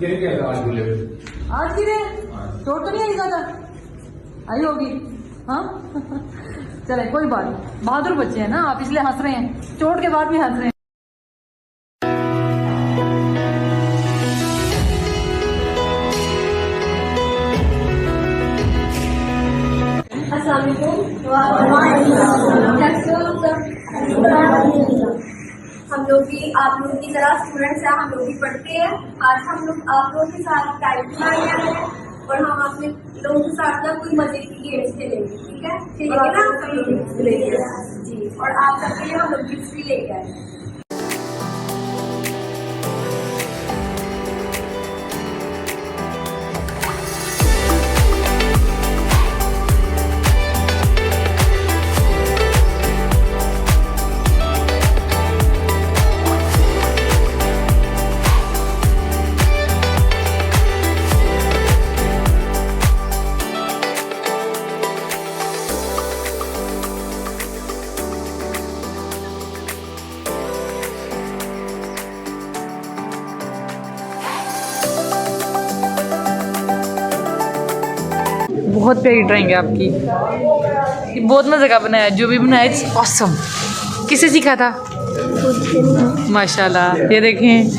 आज गिरे चोट तो नहीं आई ज्यादा? आई होगी हाँ। चले कोई बात नहीं, बहादुर बच्चे हैं ना आप, इसलिए हंस रहे हैं, चोट के बाद भी हंस रहे हैं। हम लोग भी आप लोगों की तरह स्टूडेंट्स हैं, हम लोग भी पढ़ते हैं। आज हम लोग आप लोगों के साथ टाइम बनाया है और हम अपने लोगों के साथ ना कोई मजे की गेम्स खेलेंगे, ठीक है? खेलेंगे ना सब लोग गिफ्ट लेके जी, और आप सबके लिए हम लोग गिफ्ट भी लेके आए हैं। बहुत प्यारी ड्राइंग है आपकी, ये बहुत मज़े का बनाया, जो भी बनाया इट्स ऑसम। किसे सीखा था? माशाल्लाह। ये देखें,